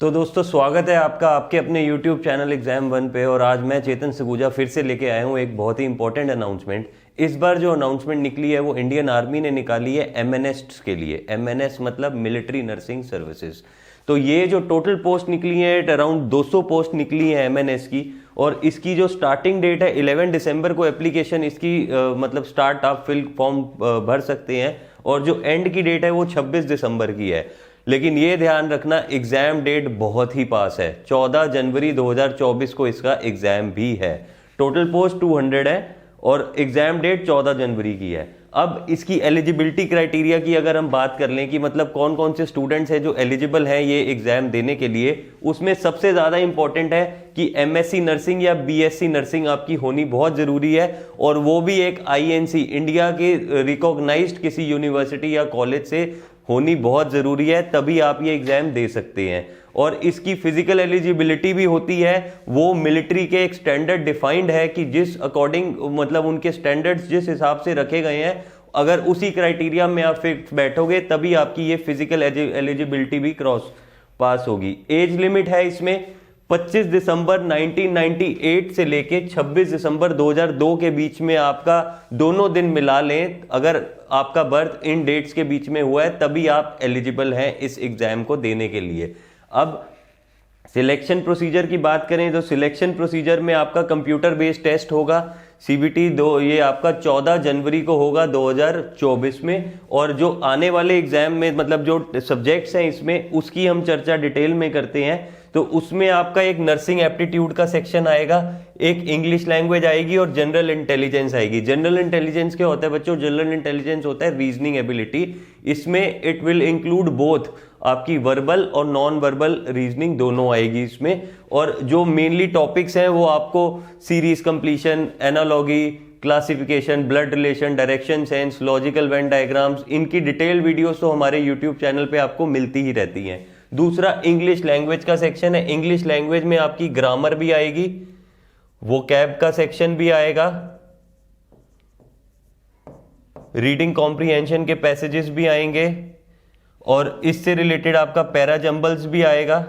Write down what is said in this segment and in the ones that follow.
तो दोस्तों स्वागत है आपका आपके अपने YouTube चैनल एग्जाम वन पे। और आज मैं चेतन सगूजा फिर से लेके आया हूँ एक बहुत ही इंपॉर्टेंट अनाउंसमेंट। इस बार जो अनाउंसमेंट निकली है वो इंडियन आर्मी ने निकाली है एमएनएस के लिए। एमएनएस मतलब मिलिट्री नर्सिंग सर्विसेज। तो ये जो टोटल पोस्ट निकली है अराउंड 200 पोस्ट निकली है एमएनएस की। और इसकी जो स्टार्टिंग डेट है 11 दिसंबर को एप्लीकेशन इसकी मतलब स्टार्ट आप फिल फॉर्म भर सकते हैं। और जो एंड की डेट है वो 26 दिसंबर की है। लेकिन ये ध्यान रखना एग्जाम डेट बहुत ही पास है, 14 जनवरी 2024 को इसका एग्जाम भी है। टोटल पोस्ट 200 है और एग्जाम डेट 14 जनवरी की है। अब इसकी एलिजिबिलिटी क्राइटेरिया की अगर हम बात कर लें कि मतलब कौन कौन से स्टूडेंट्स हैं जो एलिजिबल हैं ये एग्जाम देने के लिए, उसमें सबसे ज्यादा इंपॉर्टेंट है कि एमएससी नर्सिंग या बीएससी नर्सिंग आपकी होनी बहुत जरूरी है। और वो भी एक आईएनसी इंडिया के रिकॉग्नाइज्ड किसी यूनिवर्सिटी या कॉलेज से होनी बहुत जरूरी है, तभी आप ये एग्जाम दे सकते हैं। और इसकी फिजिकल एलिजिबिलिटी भी होती है, वो मिलिट्री के एक स्टैंडर्ड डिफाइंड है कि जिस अकॉर्डिंग मतलब उनके स्टैंडर्ड्स जिस हिसाब से रखे गए हैं, अगर उसी क्राइटेरिया में आप फिक्स बैठोगे तभी आपकी ये फिजिकल एलिजिबिलिटी भी क्रॉस पास होगी। एज लिमिट है इसमें 25 दिसंबर 1998 से लेके 26 दिसंबर 2002 के बीच में आपका दोनों दिन मिला लें, अगर आपका बर्थ इन डेट्स के बीच में हुआ है तभी आप एलिजिबल हैं इस एग्जाम को देने के लिए। अब सिलेक्शन प्रोसीजर की बात करें तो सिलेक्शन प्रोसीजर में आपका कंप्यूटर बेस्ड टेस्ट होगा सीबीटी ये आपका 14 जनवरी को होगा 2024 में। और जो आने वाले एग्जाम में मतलब जो सब्जेक्ट्स हैं इसमें उसकी हम चर्चा डिटेल में करते हैं। तो उसमें आपका एक नर्सिंग एप्टीट्यूड का सेक्शन आएगा, एक इंग्लिश लैंग्वेज आएगी और जनरल इंटेलिजेंस आएगी। जनरल इंटेलिजेंस क्या होता है बच्चों? जनरल इंटेलिजेंस होता है रीजनिंग एबिलिटी। इसमें इट विल इंक्लूड बोथ आपकी वर्बल और नॉन वर्बल रीजनिंग दोनों आएगी इसमें। और जो मेनली टॉपिक्स हैं वो आपको series completion, analogy, classification, blood relation, direction sense, logical Venn diagrams, इनकी डिटेल वीडियोस तो हमारे यूट्यूब चैनल पे आपको मिलती ही रहती हैं। दूसरा इंग्लिश लैंग्वेज का सेक्शन है। इंग्लिश लैंग्वेज में आपकी ग्रामर भी आएगी, वोकैब का सेक्शन भी आएगा, रीडिंग कॉम्प्रिहेंशन के पैसेजेस भी आएंगे और इससे रिलेटेड आपका पैरा जंबल्स भी आएगा।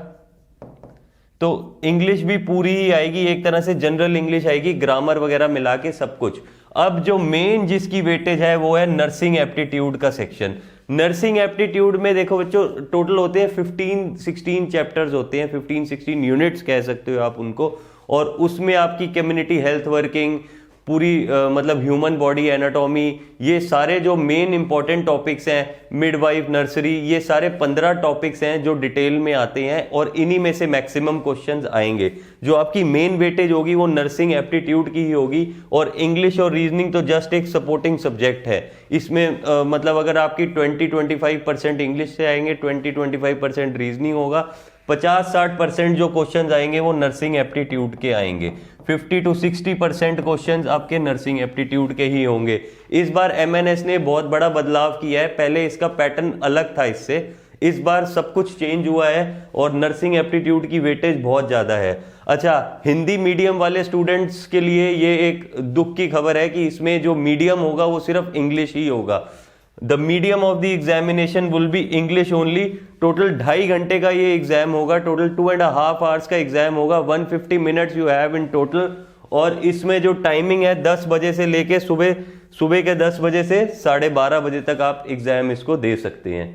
तो इंग्लिश भी पूरी ही आएगी, एक तरह से जनरल इंग्लिश आएगी, ग्रामर वगैरह मिला के सब कुछ। अब जो मेन जिसकी वेटेज है वो है नर्सिंग एप्टीट्यूड का सेक्शन। नर्सिंग एप्टीट्यूड में देखो बच्चों टोटल होते हैं 15-16 चैप्टर्स होते हैं, 15-16 यूनिट्स कह सकते हो आप उनको। और उसमें आपकी कम्युनिटी हेल्थ वर्किंग, पूरी मतलब ह्यूमन बॉडी एनाटॉमी, ये सारे जो मेन इंपॉर्टेंट टॉपिक्स हैं, मिडवाइफ, नर्सरी, ये सारे 15 टॉपिक्स हैं जो डिटेल में आते हैं। और इन्हीं में से मैक्सिमम क्वेश्चंस आएंगे। जो आपकी मेन वेटेज होगी वो नर्सिंग एप्टीट्यूड की ही होगी। और इंग्लिश और रीजनिंग तो जस्ट एक सपोर्टिंग सब्जेक्ट है। इसमें मतलब अगर आपकी 20-25% इंग्लिश से आएंगे, 20-25% रीजनिंग होगा, 50-60% जो क्वेश्चंस आएंगे वो नर्सिंग एप्टीट्यूड के आएंगे। 50-60% क्वेश्चंस आपके नर्सिंग एप्टीट्यूड के ही होंगे। इस बार एमएनएस ने बहुत बड़ा बदलाव किया है, पहले इसका पैटर्न अलग था इससे, इस बार सब कुछ चेंज हुआ है और नर्सिंग एप्टीट्यूड की वेटेज बहुत ज्यादा है। अच्छा, हिंदी मीडियम वाले स्टूडेंट्स के लिए ये एक दुख की खबर है कि इसमें जो मीडियम होगा वो सिर्फ इंग्लिश ही होगा। The medium of the examination will be English only. Total 2.5 घंटे का ये एग्जाम होगा, टोटल 2.5 आवर्स का एग्जाम होगा, 150 minutes you have in total. और इसमें जो टाइमिंग है 10 बजे से लेके सुबह के 10 बजे से 12:30 बजे तक आप एग्जाम इसको दे सकते हैं।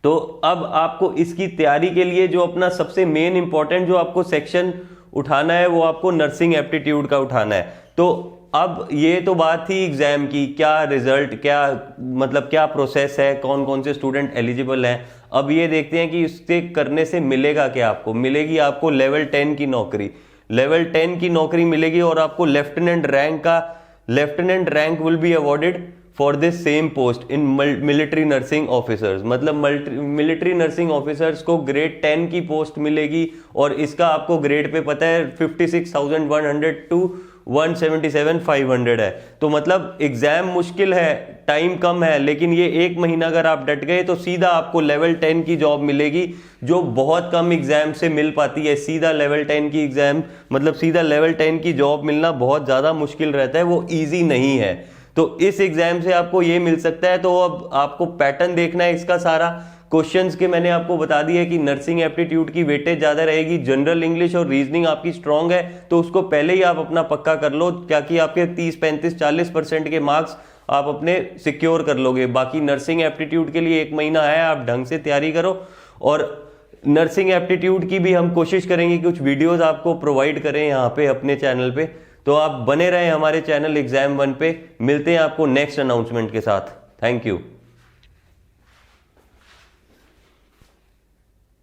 तो अब आपको इसकी तैयारी के लिए जो अपना सबसे मेन इंपॉर्टेंट जो आपको सेक्शन उठाना है वो आपको नर्सिंग एप्टीट्यूड का उठाना है। तो अब ये तो बात थी एग्जाम की, क्या रिजल्ट, क्या मतलब क्या प्रोसेस है, कौन कौन से स्टूडेंट एलिजिबल हैं। अब ये देखते हैं कि इससे करने से मिलेगा क्या आपको। मिलेगी आपको लेवल 10 की नौकरी, लेवल 10 की नौकरी मिलेगी। और आपको lieutenant rank will be awarded for this same post in military nursing officers. मतलब मिलिट्री नर्सिंग ऑफिसर्स को ग्रेड 10 की पोस्ट मिलेगी। और इसका आपको ग्रेड पे पता है 56,100 टू 177,500 है। तो मतलब एग्जाम मुश्किल है, टाइम कम है, लेकिन ये 1 महीना अगर आप डट गए तो सीधा आपको लेवल 10 की जॉब मिलेगी, जो बहुत कम एग्जाम से मिल पाती है। सीधा लेवल 10 की एग्जाम मतलब सीधा लेवल 10 की जॉब मिलना बहुत ज्यादा मुश्किल रहता है, वो ईजी नहीं है। तो इस एग्जाम से आपको ये मिल सकता है। तो अब आपको पैटर्न देखना है इसका सारा, क्वेश्चंस के मैंने आपको बता दिया कि नर्सिंग एप्टीट्यूड की वेटेज ज्यादा रहेगी, जनरल इंग्लिश और रीजनिंग आपकी स्ट्रांग है तो उसको पहले ही आप अपना पक्का कर लो, ताकि आपके 30, 35, 40% के मार्क्स आप अपने सिक्योर कर लोगे। बाकी नर्सिंग एप्टीट्यूड के लिए 1 महीना है, आप ढंग से तैयारी करो। और नर्सिंग एप्टीट्यूड की भी हम कोशिश करेंगे कुछ वीडियोस आपको प्रोवाइड करें यहाँ पे अपने चैनल पे, तो आप बने रहें हमारे चैनल एग्जाम 1 पे। मिलते हैं आपको नेक्स्ट अनाउंसमेंट के साथ। Thank you.